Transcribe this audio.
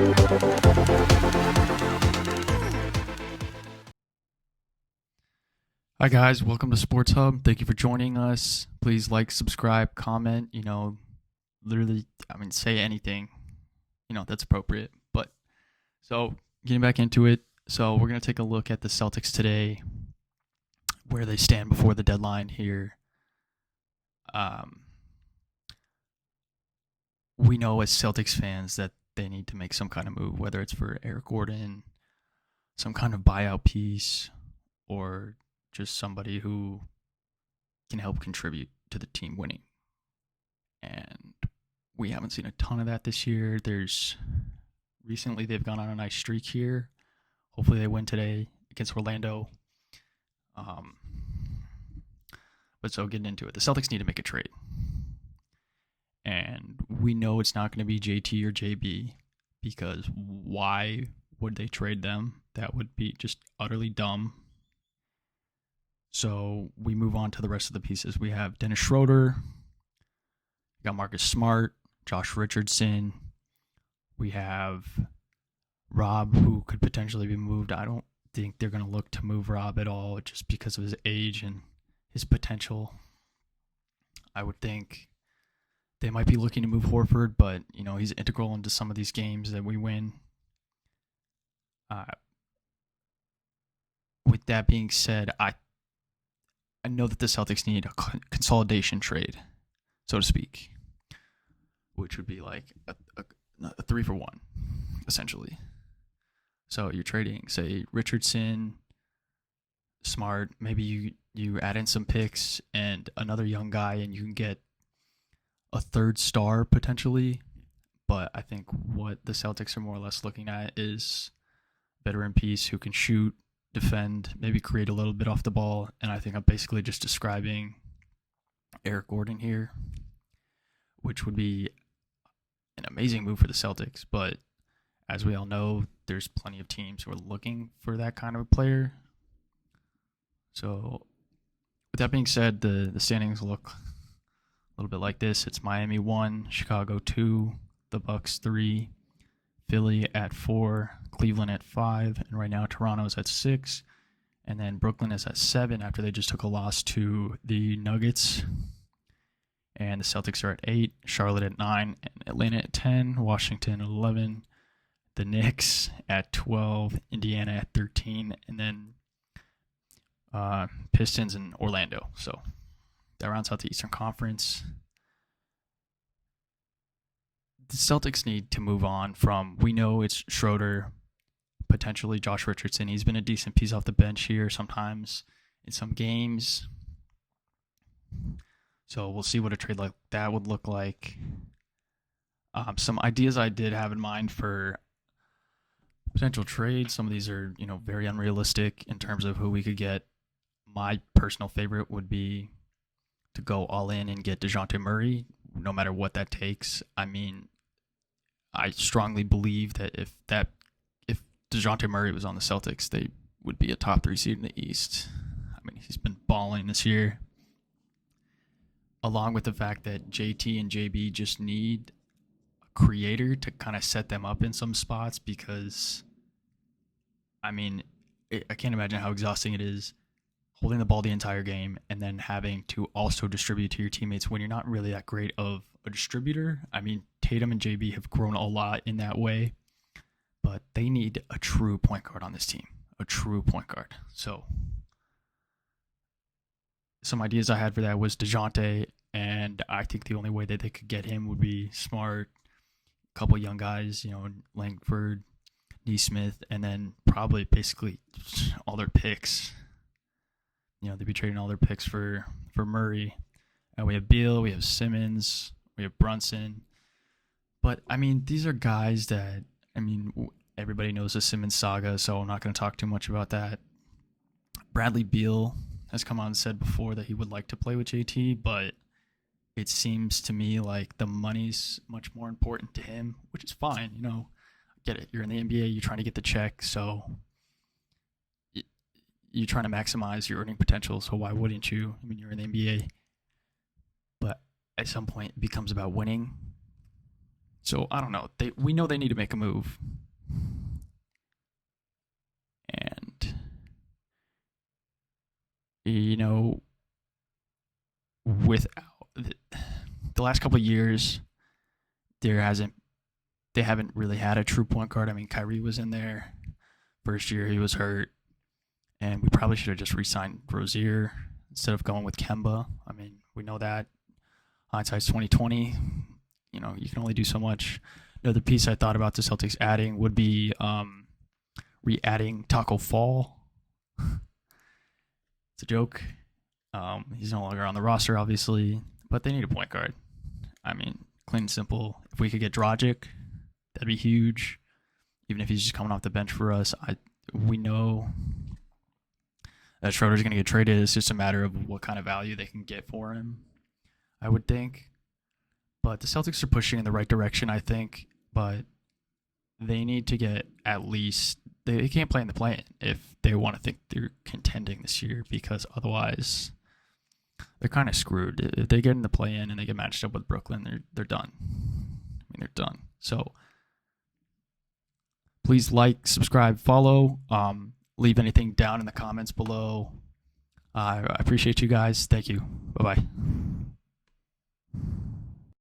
Hi guys, welcome to Sports Hub. Thank you for joining us. Please like, subscribe, comment, literally, say anything, that's appropriate. But so getting back into it. So we're going to take a look at the Celtics today, where they stand before the deadline here. We know as Celtics fans that they need to make some kind of move, whether it's for Eric Gordon, some kind of buyout piece, or just somebody who can help contribute to the team winning. And we haven't seen a ton of that this year. Recently they've gone on a nice streak here. Hopefully they win today against Orlando. But so getting into it, the Celtics need to make a trade. And we know it's not going to be JT or JB, because why would they trade them? That would be just utterly dumb. So we move on to the rest of the pieces. We have Dennis Schroeder. We got Marcus Smart, Josh Richardson. We have Rob, who could potentially be moved. I don't think they're going to look to move Rob at all, just because of his age and his potential. I would think they might be looking to move Horford, but he's integral into some of these games that we win. With that being said, I know that the Celtics need a consolidation trade, so to speak, which would be like a 3-for-1, essentially. So you're trading, say, Richardson, Smart, maybe you add in some picks and another young guy, and you can get a third star potentially. But I think what the Celtics are more or less looking at is a veteran piece who can shoot, defend, maybe create a little bit off the ball. And I think I'm basically just describing Eric Gordon here, which would be an amazing move for the Celtics. But as we all know, there's plenty of teams who are looking for that kind of a player. So with that being said, the standings look a little bit like this. It's Miami 1, Chicago 2, the Bucks 3, Philly at 4, Cleveland at 5, and right now Toronto's at 6, and then Brooklyn is at 7 after they just took a loss to the Nuggets, and the Celtics are at 8, Charlotte at 9, and Atlanta at 10, Washington at 11, the Knicks at 12, Indiana at 13, and then Pistons and Orlando. So that rounds out the Eastern Conference. The Celtics need to move on from, we know it's Schroeder, potentially Josh Richardson. He's been a decent piece off the bench here sometimes in some games. So we'll see what a trade like that would look like. Some ideas I did have in mind for potential trades. Some of these are, very unrealistic in terms of who we could get. My personal favorite would be to go all in and get DeJounte Murray, no matter what that takes. I mean, I strongly believe that if DeJounte Murray was on the Celtics, they would be a top 3 seed in the East. I mean, he's been balling this year. Along with the fact that JT and JB just need a creator to kind of set them up in some spots, because, I mean, I can't imagine how exhausting it is holding the ball the entire game and then having to also distribute to your teammates when you're not really that great of a distributor. I mean, Tatum and JB have grown a lot in that way, but they need a true point guard on this team, a true point guard. So some ideas I had for that was DeJounte, and I think the only way that they could get him would be Smart, a couple young guys, Langford, Nesmith, and then probably basically all their picks. They'd be trading all their picks for Murray. And we have Beal, we have Simmons, we have Brunson. But, I mean, these are guys that, everybody knows the Simmons saga, so I'm not going to talk too much about that. Bradley Beal has come on and said before that he would like to play with JT, but it seems to me like the money's much more important to him, which is fine. I get it. You're in the NBA, you're trying to get the check, so you're trying to maximize your earning potential, so why wouldn't you? You're in the NBA. But at some point, it becomes about winning. So I don't know. We know they need to make a move, and you know, without the last couple of years, there hasn't they haven't really had a true point guard. I mean, Kyrie was in there first year; he was hurt, and we probably should have just re-signed Rozier instead of going with Kemba. I mean, we know that hindsight's 2020. You know, you can only do so much. Another piece I thought about the Celtics adding would be re-adding Taco Fall. It's a joke. He's no longer on the roster, obviously, but they need a point guard. I mean, clean and simple. If we could get Dragic, that'd be huge. Even if he's just coming off the bench for us, we know that Schroeder's going to get traded. It's just a matter of what kind of value they can get for him, I would think. But the Celtics are pushing in the right direction, I think. But they need to get at least they can't play in the play-in if they want to think they're contending this year, because otherwise they're kind of screwed. If they get in the play-in and they get matched up with Brooklyn, they're done. I mean, they're done. So please like, subscribe, follow. Leave anything down in the comments below. I appreciate you guys. Thank you. Bye-bye.